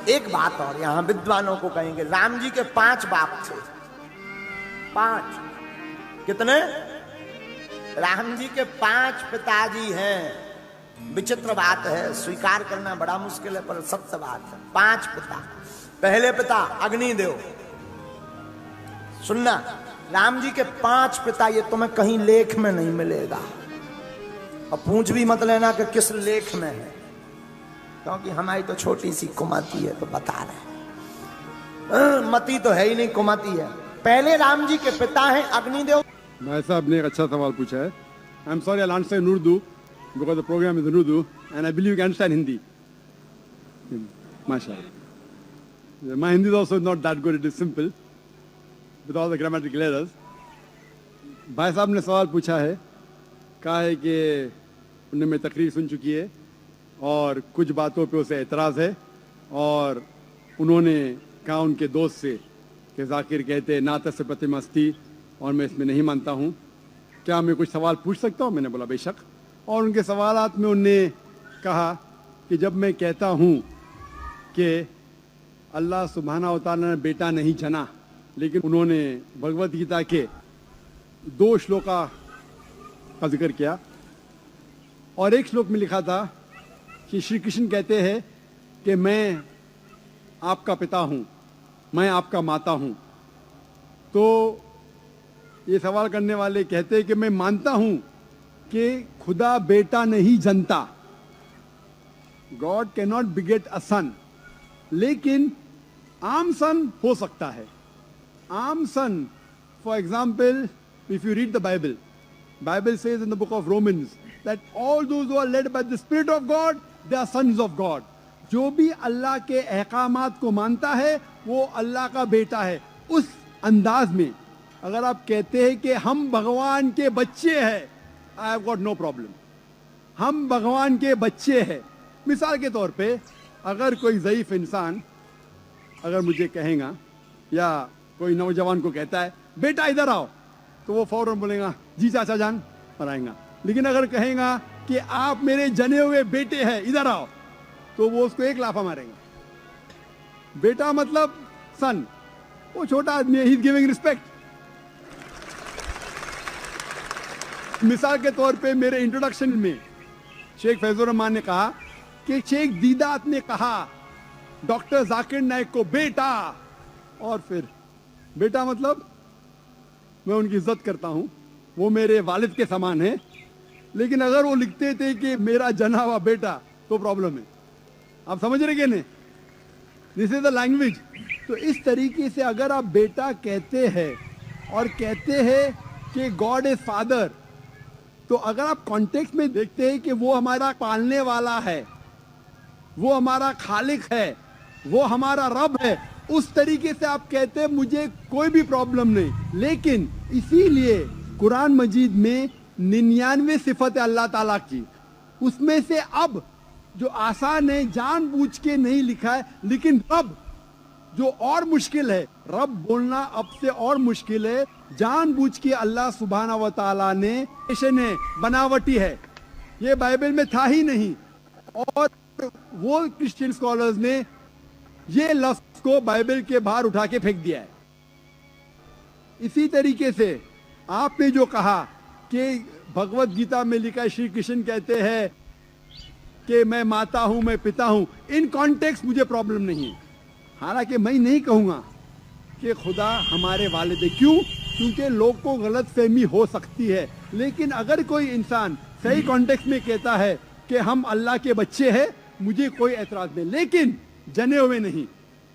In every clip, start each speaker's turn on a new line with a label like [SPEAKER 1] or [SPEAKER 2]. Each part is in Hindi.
[SPEAKER 1] एक बात और यहां विद्वानों को कहेंगे, राम जी के 5 बाप थे। 5 कितने? राम जी के 5 पिताजी हैं। विचित्र बात है, स्वीकार करना बड़ा मुश्किल है, पर सत्य बात है। 5 पिता। पहले पिता अग्निदेव। सुनना, राम जी के 5 पिता, ये तुम्हें कहीं लेख में नहीं मिलेगा। और पूछ भी मत लेना कि किस लेख में है, क्योंकि हमारी तो छोटी सी कुमति है, तो बता रहे। मती तो है ही नहीं, कुमति है। पहले राम जी के पिता हैं अग्निदेव।
[SPEAKER 2] भाई साहब ने एक अच्छा सवाल पूछा है। I am sorry, I answer in Urdu because the programme is in Urdu and I believe you can understand Hindi. माशाल्लाह, my Hindi is also not that good, it is simple with all the grammatical errors. भाई साहब ने सवाल पूछा है, कहा है कि उन्होंने मेरी तकरीर सुन चुकी है और कुछ बातों पे उसे एतराज़ है, और उन्होंने कहा उनके दोस्त से कि जाकिर कहते नात से पति मस्ती, और मैं इसमें नहीं मानता हूँ, क्या मैं कुछ सवाल पूछ सकता हूँ? मैंने बोला बेशक। और उनके सवालात में उन्होंने कहा कि जब मैं कहता हूँ कि अल्लाह सुब्हाना व तआला ने बेटा नहीं जना, लेकिन उन्होंने भगवत गीता के 2 श्लोका का जिक्र किया, और एक श्लोक में लिखा था कि श्री कृष्ण कहते हैं कि मैं आपका पिता हूँ, मैं आपका माता हूँ। तो ये सवाल करने वाले कहते हैं कि मैं मानता हूँ कि खुदा बेटा नहीं जनता, God can not beget a son, लेकिन आम सन हो सकता है। आम son, for example, if you read the Bible, Bible says in the book of Romans that all those who are led by the Spirit of God, they are sons of God. जो भी अल्लाह के अहकामात को मानता है वो अल्लाह का बेटा है। उस अंदाज में अगर आप कहते हैं कि हम भगवान के बच्चे हैं, I have got no problem, हम भगवान के बच्चे हैं। मिसाल के तौर पे अगर कोई ज़ईफ इंसान अगर मुझे कहेगा या कोई नौजवान को कहता है बेटा इधर आओ, तो वो फौरन बोलेगा जी चाचा जान, और आएगा। लेकिन अगर कहेगा कि आप मेरे जने हुए बेटे हैं इधर आओ, तो वो उसको एक लाफा मारेगा। बेटा मतलब सन, वो छोटा आदमी है, ही इज गिविंग रिस्पेक्ट। मिसाल के तौर पे मेरे इंट्रोडक्शन में शेख फैजुर रहमान ने कहा कि शेख दीदात ने कहा डॉक्टर जाकिर नाइक को बेटा, और फिर बेटा मतलब मैं उनकी इज्जत करता हूं, वो मेरे वालिद के समान है। लेकिन अगर वो लिखते थे कि मेरा जना हुआ बेटा, तो प्रॉब्लम है। आप समझ रहे कि नहीं? This is the language. तो इस तरीके से अगर आप बेटा कहते हैं और कहते हैं कि गॉड इज फादर, तो अगर आप कॉन्टेक्स्ट में देखते हैं कि वो हमारा पालने वाला है, वो हमारा खालिक है, वो हमारा रब है, उस तरीके से आप कहते हैं, मुझे कोई भी प्रॉब्लम नहीं। लेकिन इसीलिए कुरान मजीद में 99 सिफत है अल्लाह ताला की, उसमें से अब जो आसान है जानबूझ के नहीं लिखा है, लेकिन रब जो और मुश्किल है, रब बोलना अब से और मुश्किल है, जानबूझ के अल्लाह सुब्हाना व तआला ने है, बनावटी है, ये बाइबल में था ही नहीं। और वो क्रिश्चियन स्कॉलर्स ने ये लफ्ज को बाइबल के बाहर उठा के फेंक दिया है। इसी तरीके से आपने जो कहा कि भगवत गीता में लिखा है, श्री कृष्ण कहते हैं कि मैं माता हूं, मैं पिता हूं, इन कॉन्टेक्स्ट मुझे प्रॉब्लम नहीं है। हालांकि मैं नहीं कहूंगा कि खुदा हमारे वालिद है। क्यों? क्योंकि लोग को गलत फहमी हो सकती है। लेकिन अगर कोई इंसान सही कॉन्टेक्स्ट में कहता है कि हम अल्लाह के बच्चे हैं, मुझे कोई एतराज नहीं, लेकिन जने हुए नहीं।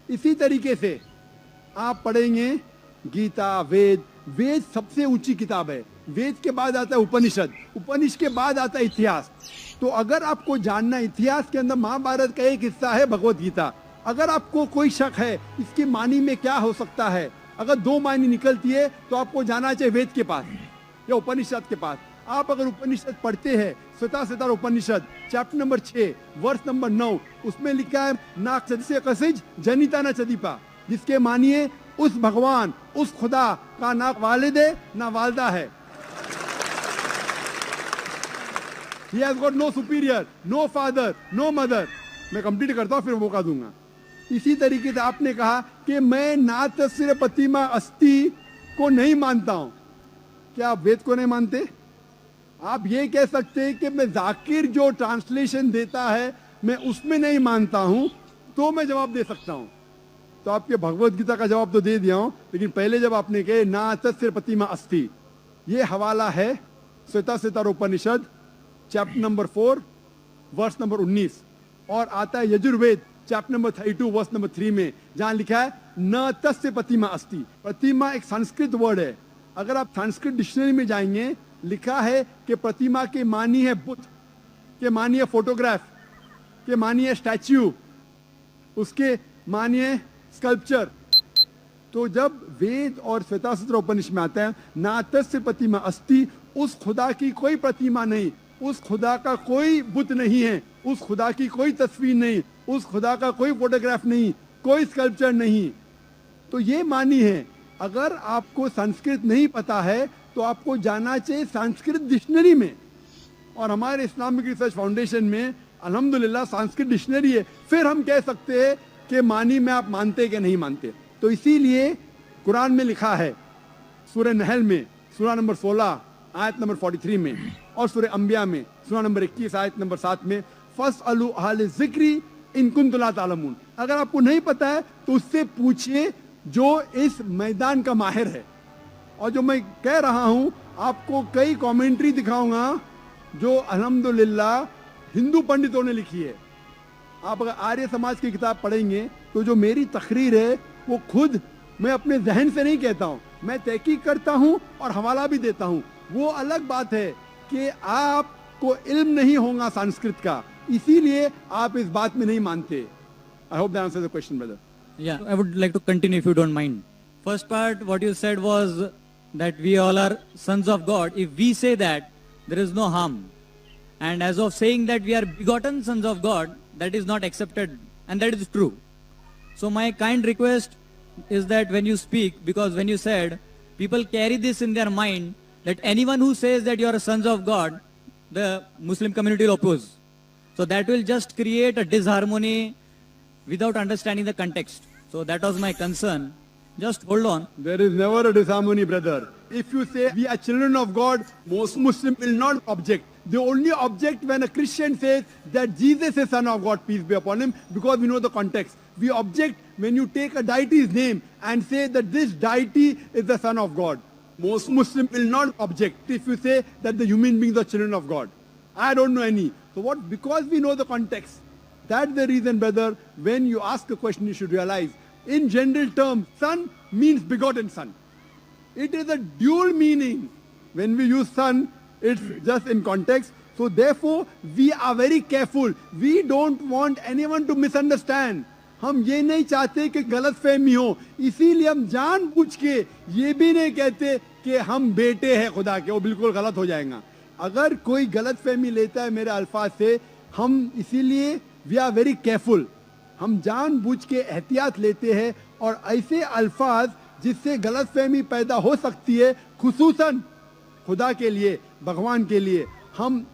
[SPEAKER 2] इसी तरीके से आप पढ़ेंगे गीता, वेद। वेद सबसे ऊंची किताब है। वेद के बाद आता है उपनिषद, उपनिषद के बाद आता है इतिहास। तो अगर आपको जानना, इतिहास के अंदर महाभारत का एक हिस्सा है भगवत गीता। अगर आपको कोई शक है इसकी मानी में क्या हो सकता है, अगर 2 मानी निकलती है, तो आपको जाना चाहिए वेद के पास या उपनिषद के पास। आप अगर उपनिषद पढ़ते हैं, श्वेताश्वतर उपनिषद चैप्टर नंबर 6 वर्ष नंबर 9, उसमें लिखा है ना से कसिज जनिता ना चदीपा, जिसके मानिए उस भगवान, उस खुदा का ना वालिद है ना वालदा है। He has got no superior, no father, no mother। मैं कंप्लीट करता हूँ फिर मौका दूंगा। इसी तरीके से आपने कहा कि मैं ना तस्वीर प्रतिमा अस्थि को नहीं मानता हूं। क्या आप वेद को नहीं मानते? आप ये कह सकते हैं कि मैं जाकिर जो ट्रांसलेशन देता है मैं उसमें नहीं मानता हूं, तो मैं जवाब दे सकता हूं। तो आपके भगवत गीता का जवाब तो दे दिया हूं, लेकिन पहले जब आपने कहे ना तस्वीर प्रतिमा अस्थि, ये हवाला है Shvetashvataropanishad chapter number 4 verse number 19, और आता है Yajurveda chapter number 32 verse number 3 में, जहां लिखा है न तस्य प्रतिमा अस्थि। प्रतिमा एक संस्कृत वर्ड है। अगर आप संस्कृत डिक्शनरी में जाएंगे, लिखा है कि प्रतिमा के मानी है बुत, के मानी है फोटोग्राफ, के मानी है स्टैच्यू, उसके मानी है स्कल्पचर। तो जब वेद और श्वेताश्वेतर उपनिषद में आता है ना तस्य प्रतिमा अस्थि, उस खुदा की कोई प्रतिमा नहीं, उस खुदा का कोई बुत नहीं है, उस खुदा की कोई तस्वीर नहीं, उस खुदा का कोई फोटोग्राफ नहीं, कोई स्कल्पचर नहीं। तो ये मानी है। अगर आपको संस्कृत नहीं पता है तो आपको जाना चाहिए संस्कृत डिक्शनरी में, और हमारे इस्लामिक रिसर्च फाउंडेशन में अल्हम्दुलिल्लाह संस्कृत डिक्शनरी है। फिर हम कह सकते हैं कि मानी में आप मानते कि नहीं मानते। तो इसीलिए कुरान में लिखा है सूरह नहल में सूरा नंबर 16 आयत नंबर 43 में, और सूरह अंबिया में सूरा नंबर 21 आयत नंबर 7 में, फस्अलू अहल ज़िक्री इन कुंतुम ला तालमून। अगर आपको नहीं पता है तो उससे पूछिए जो इस मैदान का माहिर है। और जो मैं कह रहा हूं, आपको कई कमेंट्री दिखाऊंगा जो अल्हम्दुलिल्लाह हिंदू पंडितों ने लिखी है। आप अगर आर्य समाज की किताब पढ़ेंगे तो जो मेरी तकरीर है वो खुद मैं अपने जहन से नहीं कहता हूं, मैं तहकीक करता हूं और हवाला भी देता हूं। वो अलग बात है कि आपको इल्म नहीं होगा संस्कृत का, इसीलिए आप इस बात में नहीं मानते। I hope that answers the question brother.
[SPEAKER 3] Yeah, I would like to continue if you don't mind. First part, what you said was that we all are sons of God. If we say that, there is no harm. And as of saying that we are begotten sons of God, that is not accepted, and that is true. So my kind request is that when you speak, because when you said, people carry this in their mind, that anyone who says that you are sons of God, the Muslim community will oppose. So that will just create a disharmony without understanding the context. So that was my concern. Just hold on.
[SPEAKER 2] There is never a disharmony, brother. If you say we are children of God, most Muslims will not object. They only object when a Christian says that Jesus is son of God, peace be upon him, because we know the context. We object when you take a deity's name and say that this deity is the son of God. Most Muslims will not object if you say that the human beings are children of God. I don't know any. So what? Because we know the context. That's the reason, brother, when you ask a question, you should realize, in general terms, son means begotten son. It is a dual meaning. When we use son, it's just in context. So therefore, we are very careful. We don't want anyone to misunderstand. हम ये नहीं चाहते कि गलत फहमी हो, इसीलिए हम जानबूझ के ये भी नहीं कहते कि हम बेटे हैं खुदा के, वो बिल्कुल गलत हो जाएगा। अगर कोई गलत फहमी लेता है मेरे अल्फाज से, हम इसीलिए वी आर वेरी केयरफुल, हम जानबूझ के एहतियात लेते हैं, और ऐसे अल्फाज जिससे गलत फहमी पैदा हो सकती है, खुसूसन खुदा के लिए, भगवान के लिए, हम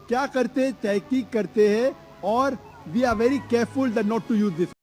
[SPEAKER 2] क्या करते, तहकीक करते हैं, और we are very careful that not to use this.